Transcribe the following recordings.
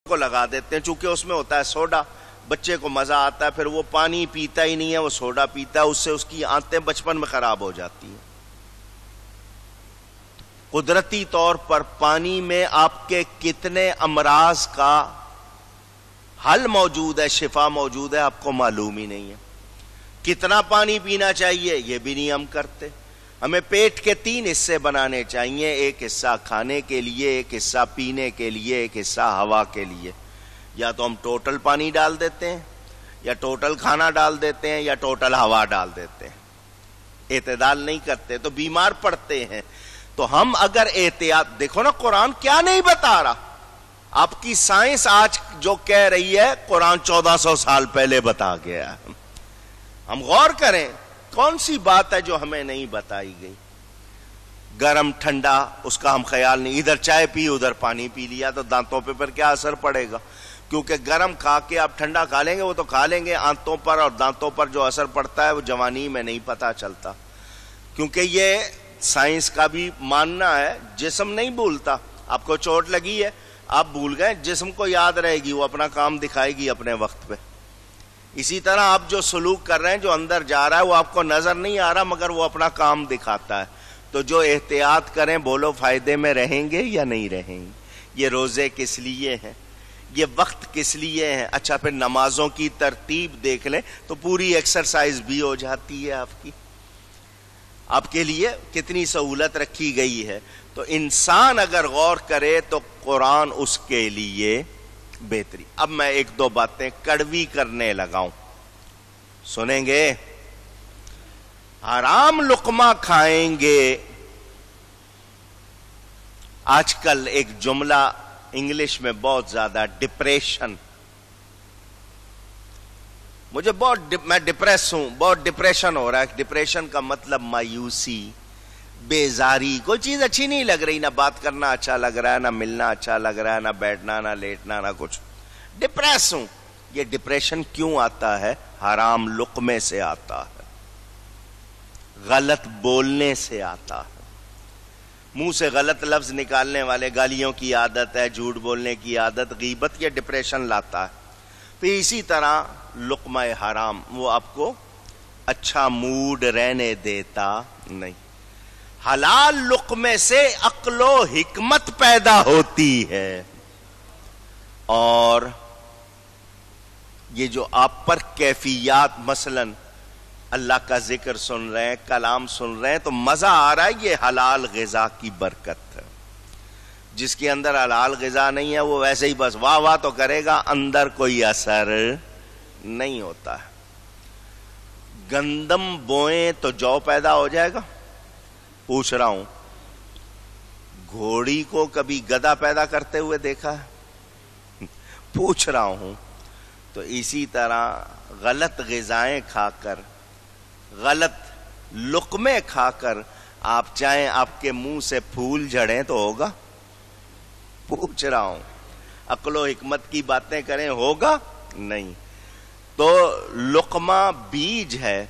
کو لگا دیتے ہیں، چونکہ اس میں ہوتا ہے سوڈا، بچے کو مزہ آتا ہے، پھر وہ پانی پیتا ہی نہیں ہے، وہ سوڈا پیتا ہے، اس سے اس کی آنتیں بچپن میں خراب ہو جاتی ہیں۔ قدرتی طور پر پانی میں آپ کے کتنے امراض کا حل موجود ہے، شفا موجود ہے، آپ کو معلوم ہی نہیں ہے۔ کتنا پانی پینا چاہیے یہ بھی نہیں ہم کرتے۔ ہمیں پیٹ کے 3 حصے بنانے چاہیے، ایک حصہ کھانے کے لیے، ایک حصہ پینے کے لیے، ایک حصہ ہوا کے لیے۔ یا تو ہم ٹوٹل پانی ڈال دیتے ہیں، یا ٹوٹل کھانا ڈال دیتے ہیں، یا ٹوٹل ہوا ڈال دیتے ہیں، اعتدال نہیں کرتے تو بیمار پڑتے ہیں۔ تو ہم اگر احتیاط، دیکھو نا قرآن کیا نہیں بتا رہا، آپ کی سائنس آج جو کہہ رہی ہے قرآن 1400 سال پہلے بتا گیا ہے۔ ہم غور کریں کون سی بات ہے جو ہمیں نہیں بتائی گئی۔ گرم ٹھنڈا اس کا ہم خیال نہیں، ادھر چائے پی ادھر پانی پی لیا تو دانتوں پہ پھر کیا اثر پڑے گا؟ کیونکہ گرم کھا کے آپ ٹھنڈا کھا لیں گے وہ تو کھا لیں گے، آنتوں پر اور دانتوں پر جو اثر پڑتا ہے وہ جوانی میں نہیں پتا چلتا، کیونکہ یہ سائنس کا بھی ماننا ہے جسم نہیں بھولتا۔ آپ کو چوٹ لگی ہے آپ بھول گئے، جسم کو یاد رہے گی، وہ اپنا کام دکھائے گی اپنے وقت پہ۔ اسی طرح آپ جو سلوک کر رہے ہیں، جو اندر جا رہا ہے وہ آپ کو نظر نہیں آ رہا مگر وہ اپنا کام دکھاتا ہے۔ تو جو احتیاط کریں بولو فائدے میں رہیں گے یا نہیں رہیں گے؟ یہ روزے کس لیے ہیں، یہ وقت کس لیے ہیں؟ اچھا پھر نمازوں کی ترتیب دیکھ لیں تو پوری ایکسرسائز بھی ہو جاتی ہے آپ کی، آپ کے لیے کتنی سہولت رکھی گئی ہے۔ تو انسان اگر غور کرے تو قرآن اس کے لیے بہتری۔ اب میں 1-2 باتیں کڑوی کرنے لگاؤں، سنیں گے؟ حرام لقمہ کھائیں گے۔ آج کل ایک جملہ انگلش میں بہت زیادہ، ڈپریشن، مجھے میں ڈپریس ہوں، بہت ڈپریشن ہو رہا ہے۔ ڈپریشن کا مطلب مایوسی، بیزاری، کوئی چیز اچھی نہیں لگ رہی، نہ بات کرنا اچھا لگ رہا ہے، نہ ملنا اچھا لگ رہا ہے، نہ بیٹھنا، نہ لیٹنا، نہ کچھ، ڈپریس ہوں۔ یہ ڈپریشن کیوں آتا ہے؟ حرام لقمے سے آتا ہے، غلط بولنے سے آتا ہے، منہ سے غلط لفظ نکالنے والے، گالیوں کی عادت ہے، جھوٹ بولنے کی عادت، غیبت، یہ ڈپریشن لاتا ہے۔ پھر اسی طرح لقمہ حرام وہ آپ کو اچھا موڈ رہنے دیتا نہیں۔ حلال لقمے سے عقل و حکمت پیدا ہوتی ہے، اور یہ جو آپ پر کیفیات، مثلا اللہ کا ذکر سن رہے ہیں، کلام سن رہے ہیں تو مزہ آ رہا ہے، یہ حلال غذا کی برکت ہے۔ جس کے اندر حلال غذا نہیں ہے وہ ویسے ہی بس واہ واہ تو کرے گا، اندر کوئی اثر نہیں ہوتا ہے۔ گندم بوئیں تو جو پیدا ہو جائے گا؟ پوچھ رہا ہوں، گھوڑی کو کبھی گدھا پیدا کرتے ہوئے دیکھا ہے؟ پوچھ رہا ہوں۔ تو اسی طرح غلط غذائیں کھا کر، غلط لقمے کھا کر آپ چاہیں آپ کے منہ سے پھول جھڑیں تو ہوگا؟ پوچھ رہا ہوں، عقل و حکمت کی باتیں کریں، ہوگا؟ نہیں۔ تو لقمہ بیج ہے،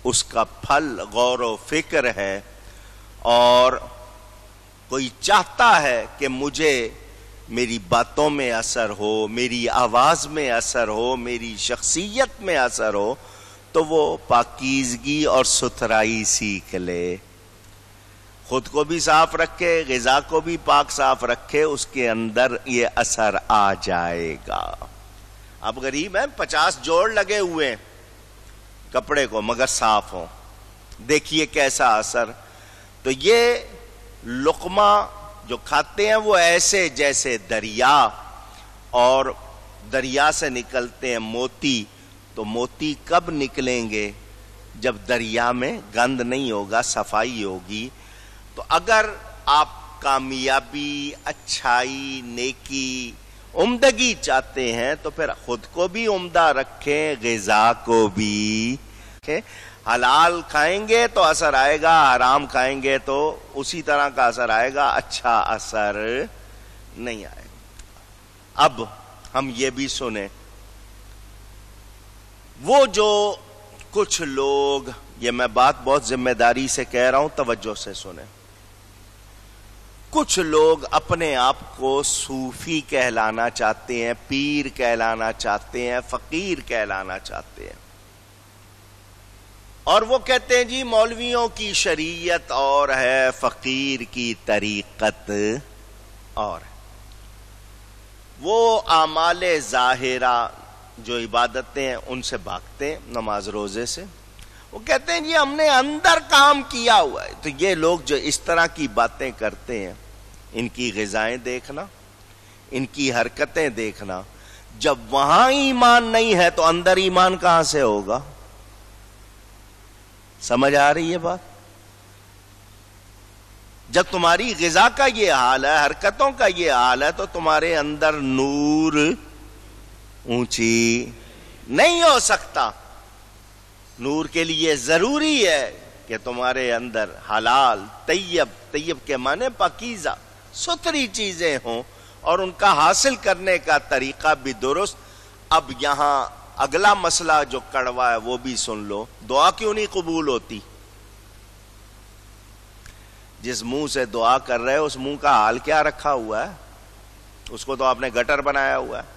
اس کا پھل غور و فکر ہے، اور کوئی چاہتا ہے کہ مجھے میری باتوں میں اثر ہو، میری آواز میں اثر ہو، میری شخصیت میں اثر ہو، تو وہ پاکیزگی اور ستھرائی سیکھ لے، خود کو بھی صاف رکھے، غذا کو بھی پاک صاف رکھے، اس کے اندر یہ اثر آ جائے گا۔ اب غریب ہیں، 50 جوڑ لگے ہوئے ہیں کپڑے کو مگر صاف ہوں، دیکھیے کیسا اثر۔ تو یہ لقمہ جو کھاتے ہیں وہ ایسے جیسے دریا، اور دریا سے نکلتے ہیں موتی، تو موتی کب نکلیں گے؟ جب دریا میں گند نہیں ہوگا، صفائی ہوگی۔ تو اگر آپ کامیابی، اچھائی، نیکی، عمدگی چاہتے ہیں تو پھر خود کو بھی عمدہ رکھیں، غذا کو بھی رکھیں۔ حلال کھائیں گے تو اثر آئے گا، حرام کھائیں گے تو اسی طرح کا اثر آئے گا، اچھا اثر نہیں آئے گا۔ اب ہم یہ بھی سنیں، وہ جو کچھ لوگ، یہ میں بات بہت ذمہ داری سے کہہ رہا ہوں، توجہ سے سنیں، کچھ لوگ اپنے آپ کو صوفی کہلانا چاہتے ہیں، پیر کہلانا چاہتے ہیں، فقیر کہلانا چاہتے ہیں، اور وہ کہتے ہیں جی مولویوں کی شریعت اور ہے، فقیر کی طریقت اور ہے۔ وہ اعمال ظاہرہ جو عبادتیں ہیں ان سے بھاگتے ہیں، نماز روزے سے۔ وہ کہتے ہیں جی ہم نے اندر کام کیا ہوا ہے۔ تو یہ لوگ جو اس طرح کی باتیں کرتے ہیں، ان کی غذائیں دیکھنا، ان کی حرکتیں دیکھنا، جب وہاں ایمان نہیں ہے تو اندر ایمان کہاں سے ہوگا؟ سمجھ آ رہی ہے بات؟ جب تمہاری غذا کا یہ حال ہے، حرکتوں کا یہ حال ہے، تو تمہارے اندر نور اونچی نہیں ہو سکتا۔ نور کے لیے ضروری ہے کہ تمہارے اندر حلال، طیب کے معنی پاکیزہ، ستھری چیزیں ہوں، اور ان کا حاصل کرنے کا طریقہ بھی درست۔ اب یہاں اگلا مسئلہ جو کڑوا ہے وہ بھی سن لو، دعا کیوں نہیں قبول ہوتی؟ جس منہ سے دعا کر رہے اس منہ کا حال کیا رکھا ہوا ہے؟ اس کو تو آپ نے گٹر بنایا ہوا ہے۔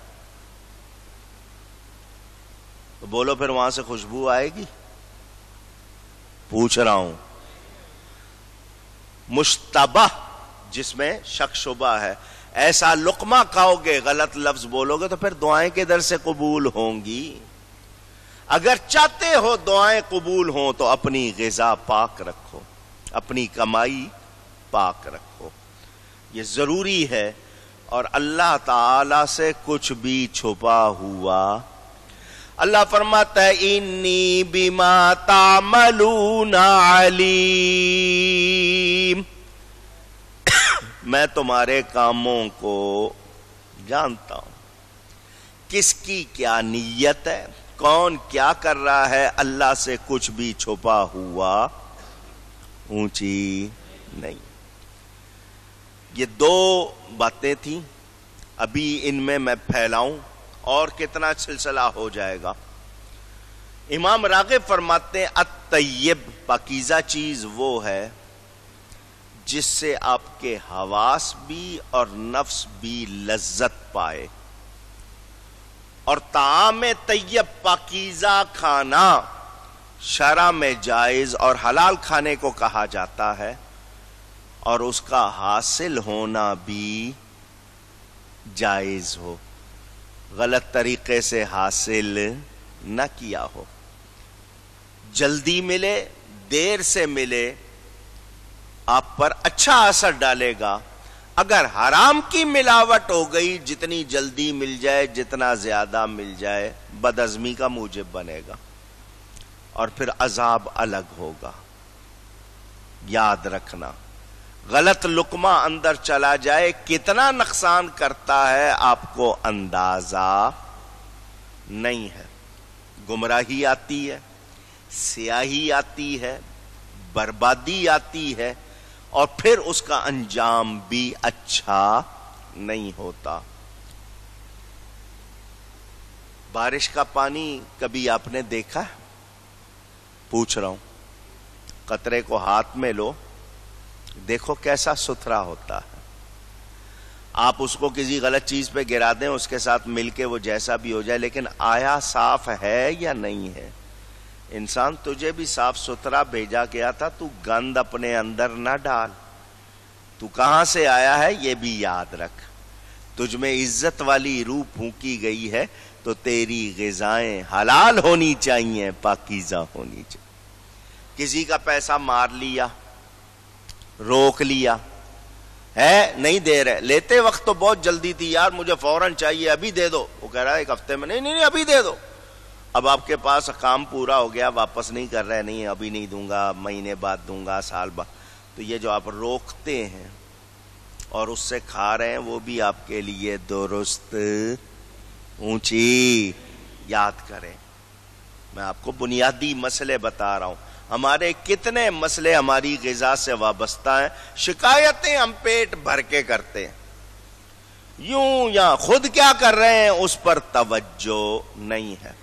تو بولو پھر وہاں سے خوشبو آئے گی؟ پوچھ رہا ہوں۔ مشتبہ جس میں شک شبہ ہے، ایسا لقمہ کھاؤ گے، غلط لفظ بولو گے، تو پھر دعائیں کدھر سے قبول ہوں گی؟ اگر چاہتے ہو دعائیں قبول ہوں تو اپنی غذا پاک رکھو، اپنی کمائی پاک رکھو، یہ ضروری ہے۔ اور اللہ تعالی سے کچھ بھی چھپا ہوا، اللہ فرماتا ہے انی بما تعملون علیم، میں تمہارے کاموں کو جانتا ہوں، کس کی کیا نیت ہے، کون کیا کر رہا ہے، اللہ سے کچھ بھی چھپا ہوا اونچی نہیں۔ یہ دو باتیں تھیں، ابھی ان میں پھیلاؤں اور کتنا سلسلہ ہو جائے گا۔ امام راغب فرماتے ہیں الطیب، پاکیزہ چیز وہ ہے جس سے آپ کے حواس بھی اور نفس بھی لذت پائے، اور طعام طیب پاکیزہ کھانا شرع میں جائز اور حلال کھانے کو کہا جاتا ہے، اور اس کا حاصل ہونا بھی جائز ہو، غلط طریقے سے حاصل نہ کیا ہو، جلدی ملے دیر سے ملے آپ پر اچھا اثر ڈالے گا۔ اگر حرام کی ملاوٹ ہو گئی، جتنی جلدی مل جائے، جتنا زیادہ مل جائے، بدعزمی کا موجب بنے گا، اور پھر عذاب الگ ہوگا۔ یاد رکھنا، غلط لقمہ اندر چلا جائے کتنا نقصان کرتا ہے آپ کو اندازہ نہیں ہے۔ گمراہی آتی ہے، سیاہی آتی ہے، بربادی آتی ہے، اور پھر اس کا انجام بھی اچھا نہیں ہوتا۔ بارش کا پانی کبھی آپ نے دیکھا؟ پوچھ رہا ہوں، قطرے کو ہاتھ میں لو، دیکھو کیسا ستھرا ہوتا ہے۔ آپ اس کو کسی غلط چیز پہ گرا دیں، اس کے ساتھ مل کے وہ جیسا بھی ہو جائے، لیکن آیا صاف ہے یا نہیں ہے؟ انسان تجھے بھی صاف ستھرا بھیجا گیا تھا، تو گند اپنے اندر نہ ڈال، تو کہاں سے آیا ہے یہ بھی یاد رکھ۔ تجھ میں عزت والی روح پھونکی گئی ہے تو تیری غذائیں حلال ہونی چاہیے، پاکیزہ ہونی چاہیے۔ کسی کا پیسہ مار لیا، روک لیا ہے، نہیں دے رہے، لیتے وقت تو بہت جلدی تھی، یار مجھے فوراً چاہیے، ابھی دے دو، وہ کہہ رہا ہے ایک ہفتے میں، نہیں ابھی دے دو۔ اب آپ کے پاس کام پورا ہو گیا، واپس نہیں کر رہے، نہیں ابھی نہیں دوں گا، مہینے بعد دوں گا، سال بعد۔ تو یہ جو آپ روکتے ہیں اور اس سے کھا رہے ہیں، وہ بھی آپ کے لیے درست اونچی۔ یاد کریں، میں آپ کو بنیادی مسئلے بتا رہا ہوں، ہمارے کتنے مسئلے ہماری غذا سے وابستہ ہیں، شکایتیں ہم پیٹ بھر کے کرتے ہیں، یوں یا خود کیا کر رہے ہیں اس پر توجہ نہیں ہے۔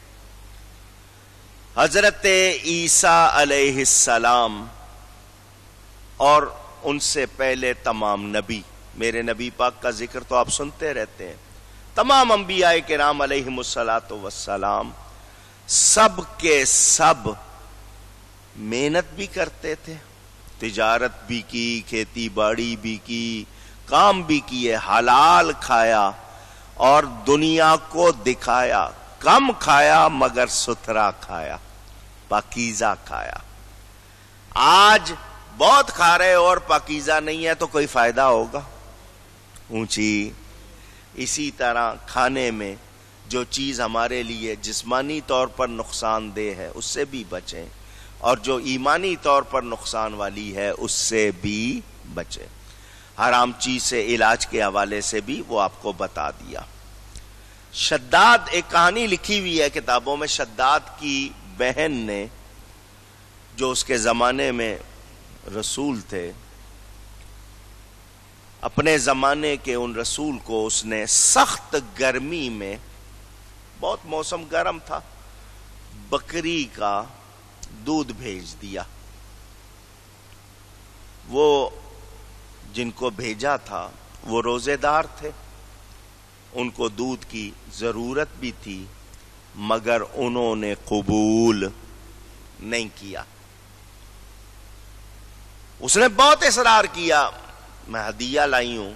حضرت عیسیٰ علیہ السلام اور ان سے پہلے تمام نبی، میرے نبی پاک کا ذکر تو آپ سنتے رہتے ہیں، تمام انبیاء کرام علیہم الصلاۃ والسلام سب کے سب محنت بھی کرتے تھے، تجارت بھی کی، کھیتی باڑی بھی کی، کام بھی کیے، حلال کھایا اور دنیا کو دکھایا، کم کھایا مگر ستھرا کھایا، پاکیزہ کھایا۔ آج بہت کھا رہے اور پاکیزہ نہیں ہے تو کوئی فائدہ ہوگا؟ اونچی۔ اسی طرح کھانے میں جو چیز ہمارے لیے جسمانی طور پر نقصان دہ ہے اس سے بھی بچیں، اور جو ایمانی طور پر نقصان والی ہے اس سے بھی بچیں۔ حرام چیز سے علاج کے حوالے سے بھی وہ آپ کو بتا دیا۔ شداد، ایک کہانی لکھی ہوئی ہے کتابوں میں، شداد کی بہن نے، جو اس کے زمانے میں رسول تھے، اپنے زمانے کے ان رسول کو اس نے سخت گرمی میں، بہت موسم گرم تھا، بکری کا دودھ بھیج دیا۔ وہ جن کو بھیجا تھا وہ روزے دار تھے، ان کو دودھ کی ضرورت بھی تھی، مگر انہوں نے قبول نہیں کیا۔ اس نے بہت اصرار کیا، میں ہدیہ لائی ہوں،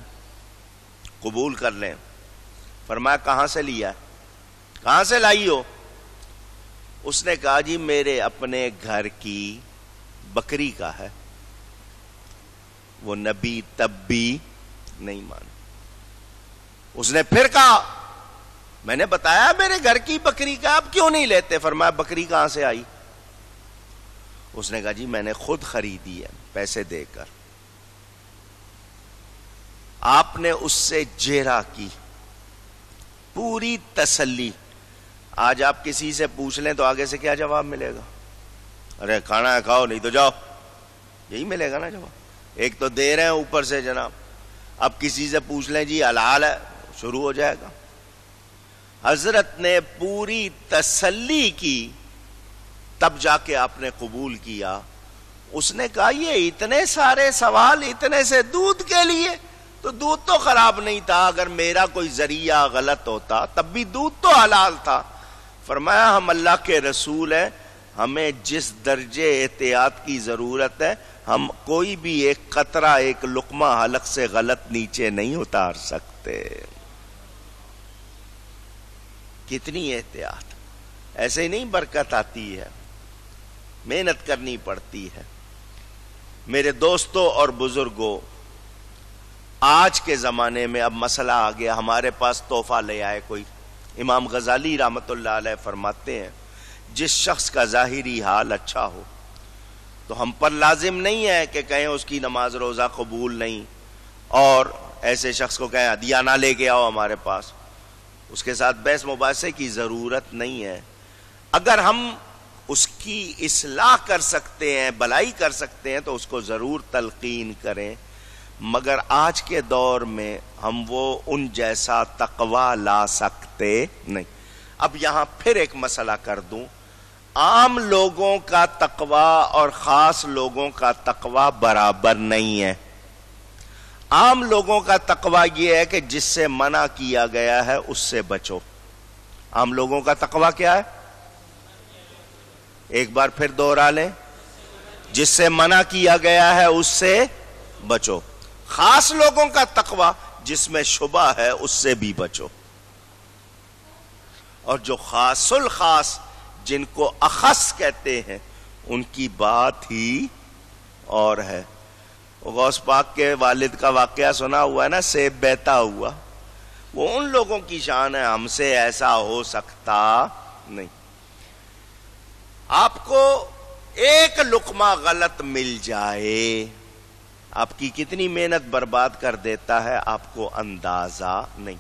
قبول کر لیں۔ فرمایا کہاں سے لیا ہے؟ کہاں سے لائی ہو؟ اس نے کہا جی میرے اپنے گھر کی بکری کا ہے۔ وہ نبی تب بھی نہیں مانا۔ اس نے پھر کہا میں نے بتایا میرے گھر کی بکری کا، آپ کیوں نہیں لیتے؟ فرمایا بکری کہاں سے آئی؟ اس نے کہا جی میں نے خود خریدی ہے پیسے دے کر۔ آپ نے اس سے جیرا کی، پوری تسلی۔ آج آپ کسی سے پوچھ لیں تو آگے سے کیا جواب ملے گا؟ ارے کھانا ہے کھاؤ، نہیں تو جاؤ، یہی ملے گا نا جواب۔ ایک تو دے رہے ہیں اوپر سے جناب، اب کسی سے پوچھ لیں جی حلال ہے، شروع ہو جائے گا۔ حضرت نے پوری تسلی کی، تب جا کے آپ نے قبول کیا۔ اس نے کہا یہ اتنے سارے سوال اتنے سے دودھ کے لیے؟ تو دودھ تو خراب نہیں تھا، اگر میرا کوئی ذریعہ غلط ہوتا تب بھی دودھ تو حلال تھا۔ فرمایا ہم اللہ کے رسول ہیں، ہمیں جس درجے احتیاط کی ضرورت ہے ہم کوئی بھی ایک قطرہ، ایک لقمہ حلق سے غلط نیچے نہیں اتار سکتے۔ کتنی احتیاط! ایسے ہی نہیں برکت آتی ہے، محنت کرنی پڑتی ہے۔ میرے دوستوں اور بزرگوں، آج کے زمانے میں اب مسئلہ آ گیا، ہمارے پاس تحفہ لے آئے کوئی۔ امام غزالی رحمت اللہ علیہ فرماتے ہیں جس شخص کا ظاہری حال اچھا ہو تو ہم پر لازم نہیں ہے کہ کہیں اس کی نماز روزہ قبول نہیں، اور ایسے شخص کو کہیں ہدیہ نہ لے کے آؤ ہمارے پاس، اس کے ساتھ بحث مباحثے کی ضرورت نہیں ہے۔ اگر ہم اس کی اصلاح کر سکتے ہیں، بھلائی کر سکتے ہیں تو اس کو ضرور تلقین کریں، مگر آج کے دور میں ہم وہ ان جیسا تقوی لا سکتے نہیں۔ اب یہاں پھر ایک مسئلہ کر دوں، عام لوگوں کا تقوی اور خاص لوگوں کا تقوی برابر نہیں ہے۔ عام لوگوں کا تقوی یہ ہے کہ جس سے منع کیا گیا ہے اس سے بچو۔ عام لوگوں کا تقوی کیا ہے؟ ایک بار پھر دوہرا لیں، جس سے منع کیا گیا ہے اس سے بچو۔ خاص لوگوں کا تقوی جس میں شبہ ہے اس سے بھی بچو۔ اور جو خاص الخاص جن کو اخص کہتے ہیں ان کی بات ہی اور ہے۔ غوث پاک کے والد کا واقعہ سنا ہوا ہے نا، سیب بہتا ہوا، وہ ان لوگوں کی شان ہے، ہم سے ایسا ہو سکتا نہیں۔ آپ کو ایک لقمہ غلط مل جائے آپ کی کتنی محنت برباد کر دیتا ہے آپ کو اندازہ نہیں۔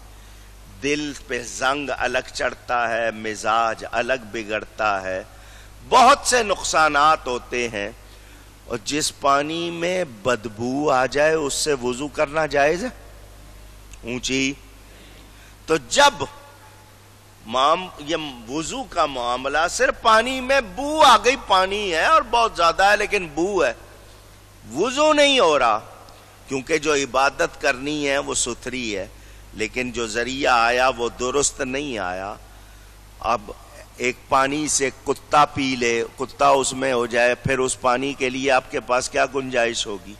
دل پہ زنگ الگ چڑھتا ہے، مزاج الگ بگڑتا ہے، بہت سے نقصانات ہوتے ہیں۔ اور جس پانی میں بدبو آ جائے اس سے وضو کرنا جائز ہے؟ اونچی۔ تو جب یہ وضو کا معاملہ صرف پانی میں بو آ گئی، پانی ہے اور بہت زیادہ ہے لیکن بو ہے، وضو نہیں ہو رہا، کیونکہ جو عبادت کرنی ہے وہ ستھری ہے، لیکن جو ذریعہ آیا وہ درست نہیں آیا۔ اب ایک پانی سے کتا پی لے، کتا اس میں ہو جائے، پھر اس پانی کے لیے آپ کے پاس کیا گنجائش ہوگی؟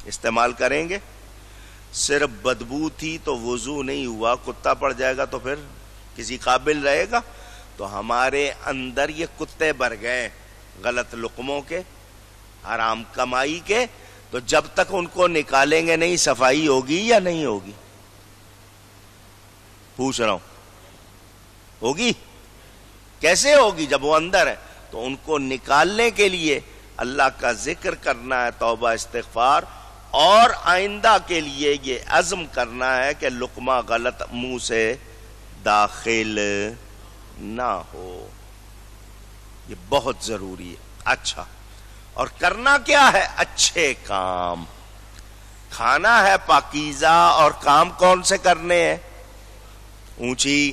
استعمال کریں گے؟ صرف بدبو تھی تو وضو نہیں ہوا، کتا پڑ جائے گا تو پھر کسی قابل رہے گا؟ تو ہمارے اندر یہ کتے بھر گئے غلط لقموں کے، حرام کمائی کے، تو جب تک ان کو نکالیں گے نہیں صفائی ہوگی یا نہیں ہوگی؟ پوچھ رہا ہوں، ہوگی؟ کیسے ہوگی جب وہ اندر ہے؟ تو ان کو نکالنے کے لیے اللہ کا ذکر کرنا ہے، توبہ استغفار، اور آئندہ کے لیے یہ عزم کرنا ہے کہ لقمہ غلط منہ سے داخل نہ ہو۔ یہ بہت ضروری ہے۔ اچھا، اور کرنا کیا ہے؟ اچھے کام، کھانا ہے پاکیزہ، اور کام کون سے کرنے ہیں؟ اونچی۔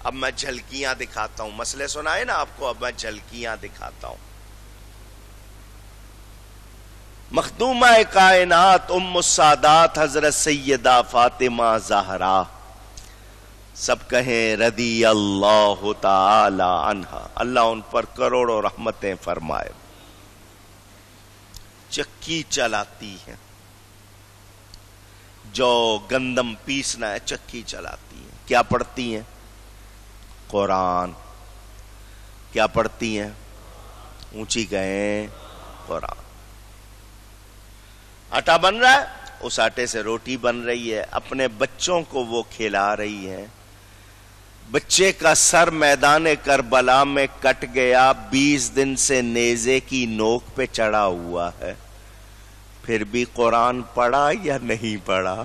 اب میں جھلکیاں دکھاتا ہوں، مسئلے سنائے نا آپ کو، اب میں جھلکیاں دکھاتا ہوں۔ مخدومہ کائنات ام السادات حضرت سیدہ فاطمہ زہرا، سب کہیں رضی اللہ تعالی عنہا، اللہ ان پر کروڑوں رحمتیں فرمائے، چکی چلاتی ہیں، جو گندم پیسنا ہے چکی چلاتی ہیں۔ کیا پڑھتی ہیں؟ قرآن۔ کیا پڑھتی ہیں؟ اونچی کہیں قرآن۔ آٹا بن رہا ہے، اس آٹے سے روٹی بن رہی ہے، اپنے بچوں کو وہ کھلا رہی ہے۔ بچے کا سر میدان کربلا میں کٹ گیا، 20 دن سے نیزے کی نوک پہ چڑھا ہوا ہے، پھر بھی قرآن پڑھا یا نہیں پڑھا؟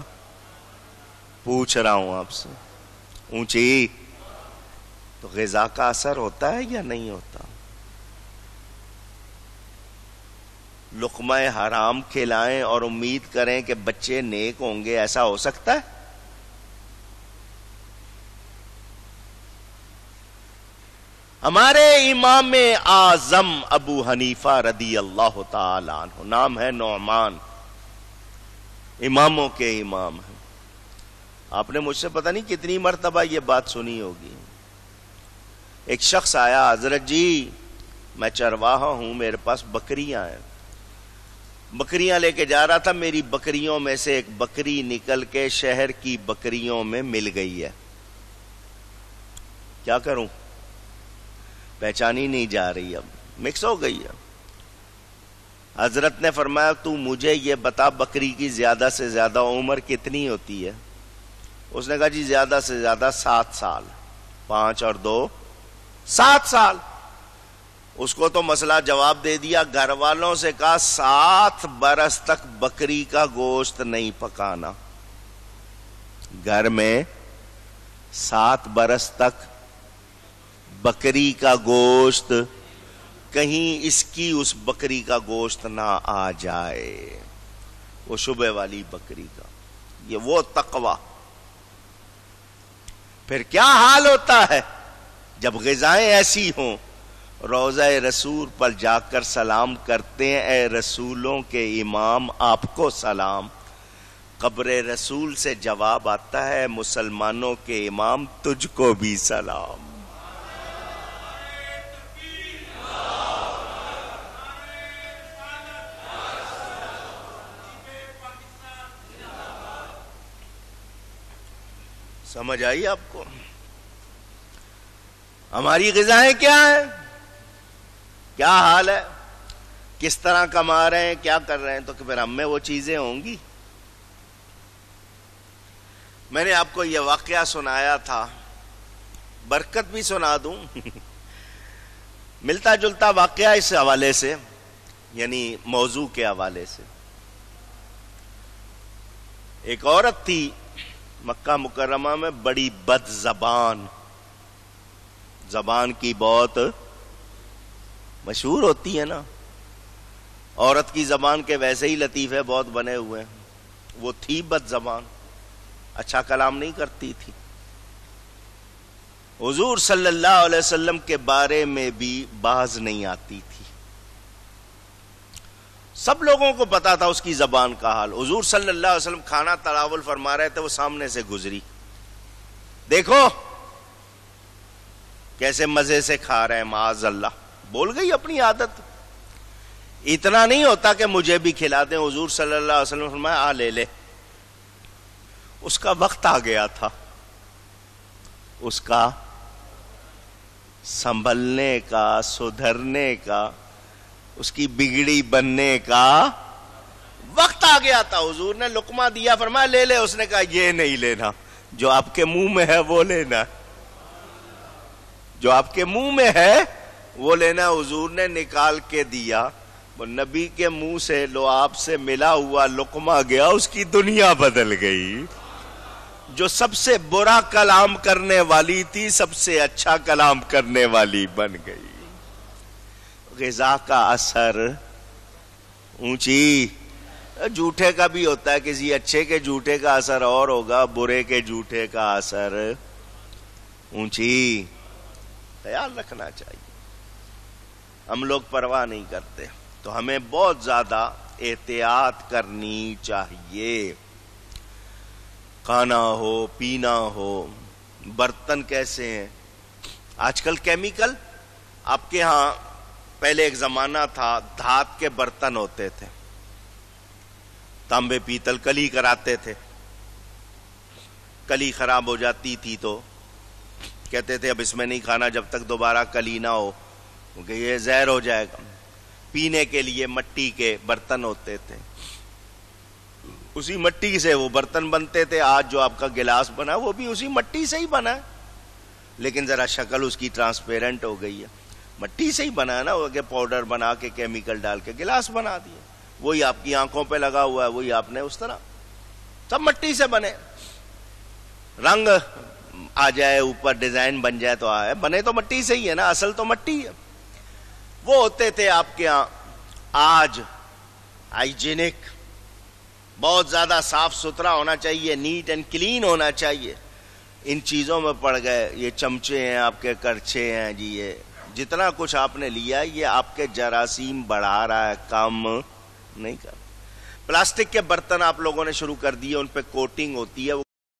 پوچھ رہا ہوں آپ سے، اونچی۔ تو غذا کا اثر ہوتا ہے یا نہیں ہوتا؟ لقمہ حرام کھلائیں اور امید کریں کہ بچے نیک ہوں گے، ایسا ہو سکتا ہے؟ ہمارے امام اعظم ابو حنیفہ رضی اللہ تعالی عنہ، نام ہے نعمان، اماموں کے امام ہیں۔ آپ نے مجھ سے پتہ نہیں کتنی مرتبہ یہ بات سنی ہوگی۔ ایک شخص آیا، حضرت جی میں چرواہا ہوں، میرے پاس بکریاں ہیں، بکریاں لے کے جا رہا تھا، میری بکریوں میں سے ایک بکری نکل کے شہر کی بکریوں میں مل گئی ہے، کیا کروں؟ پہچانی نہیں جا رہی، اب مکس ہو گئی ہے۔ حضرت نے فرمایا تو مجھے یہ بتا بکری کی زیادہ سے زیادہ عمر کتنی ہوتی ہے؟ اس نے کہا جی زیادہ سے زیادہ 7 سال، 5 اور 2 7 سال۔ اس کو تو مسئلہ جواب دے دیا، گھر والوں سے کہا 7 برس تک بکری کا گوشت نہیں پکانا، گھر میں 7 برس تک بکری کا گوشت، کہیں اس کی اس بکری کا گوشت نہ آ جائے، وہ شبہ والی بکری کا، یہ وہ تقوی۔ پھر کیا حال ہوتا ہے جب غذائیں ایسی ہوں؟ روضہ رسول پر جا کر سلام کرتے ہیں، اے رسولوں کے امام آپ کو سلام۔ قبر رسول سے جواب آتا ہے، مسلمانوں کے امام تجھ کو بھی سلام۔ سمجھ آئی آپ کو؟ ہماری غذائیں کیا ہیں، کیا حال ہے، کس طرح کما رہے ہیں، کیا کر رہے ہیں؟ تو پھر ہم میں وہ چیزیں ہوں گی۔ میں نے آپ کو یہ واقعہ سنایا تھا، برکت بھی سنا دوں ملتا جلتا واقعہ اس حوالے سے، یعنی موضوع کے حوالے سے۔ ایک عورت تھی مکہ مکرمہ میں، بڑی بد زبان، زبان کی بہت مشہور ہوتی ہے نا، عورت کی زبان کے ویسے ہی لطیفے بہت بنے ہوئے ہیں۔ وہ تھی بد زبان، اچھا کلام نہیں کرتی تھی، حضور صلی اللہ علیہ وسلم کے بارے میں بھی باز نہیں آتی تھی، سب لوگوں کو پتا تھا اس کی زبان کا حال. حضور صلی اللہ علیہ وسلم کھانا تناول فرما رہے تھے, وہ سامنے سے گزری, دیکھو کیسے مزے سے کھا رہے ہیں, معاذ اللہ. بول گئی اپنی عادت, اتنا نہیں ہوتا کہ مجھے بھی کھلا دیں. حضور صلی اللہ علیہ وسلم فرمایا لے لے. اس کا وقت آ گیا تھا, اس کا سنبھلنے کا, سدھرنے کا, اس کی بگڑی بننے کا وقت آ گیا تھا. حضور نے لقمہ دیا, فرمایا لے لے. اس نے کہا یہ نہیں لینا, جو آپ کے منہ میں ہے وہ لینا, جو آپ کے منہ میں ہے وہ لینا. حضور نے نکال کے دیا, وہ نبی کے منہ سے لو آپ سے ملا ہوا لقمہ گیا, اس کی دنیا بدل گئی. جو سب سے برا کلام کرنے والی تھی سب سے اچھا کلام کرنے والی بن گئی. غذا کا اثر اونچی, جھوٹے کا بھی ہوتا ہے, کسی اچھے کے جھوٹے کا اثر اور ہوگا, برے کے جھوٹے کا اثر اونچی. خیال رکھنا چاہیے. ہم لوگ پرواہ نہیں کرتے, تو ہمیں بہت زیادہ احتیاط کرنی چاہیے. کھانا ہو, پینا ہو, برتن کیسے ہیں آج کل کیمیکل. آپ کے ہاں پہلے ایک زمانہ تھا دھات کے برتن ہوتے تھے, تانبے پیتل, کلی کراتے تھے. کلی خراب ہو جاتی تھی تو کہتے تھے اب اس میں نہیں کھانا جب تک دوبارہ کلی نہ ہو, کیونکہ یہ زہر ہو جائے گا. پینے کے لیے مٹی کے برتن ہوتے تھے, اسی مٹی سے وہ برتن بنتے تھے. آج جو آپ کا گلاس بنا وہ بھی اسی مٹی سے ہی بنا ہے, لیکن ذرا شکل اس کی ٹرانسپیرنٹ ہو گئی ہے. مٹی سے ہی بنا ہے نا, وہ کہ پاؤڈر بنا کے کیمیکل ڈال کے گلاس بنا دیے. وہی آپ کی آنکھوں پہ لگا ہوا ہے, وہی آپ نے اس طرح, سب مٹی سے بنے. رنگ آ جائے اوپر, ڈیزائن بن جائے تو آئے, بنے تو مٹی سے ہی ہے نا, اصل تو مٹی ہے. وہ ہوتے تھے آپ کے یہاں. آج ہائیجینک, بہت زیادہ صاف ستھرا ہونا چاہیے, نیٹ اینڈ کلین ہونا چاہیے. ان چیزوں میں پڑ گئے. یہ چمچے ہیں, آپ کے کرچے ہیں جی, یہ جتنا کچھ آپ نے لیا یہ آپ کے جراثیم بڑھا رہا ہے, کم نہیں کر. پلاسٹک کے برتن آپ لوگوں نے شروع کر دیے, ان پہ کوٹنگ ہوتی ہے, وہ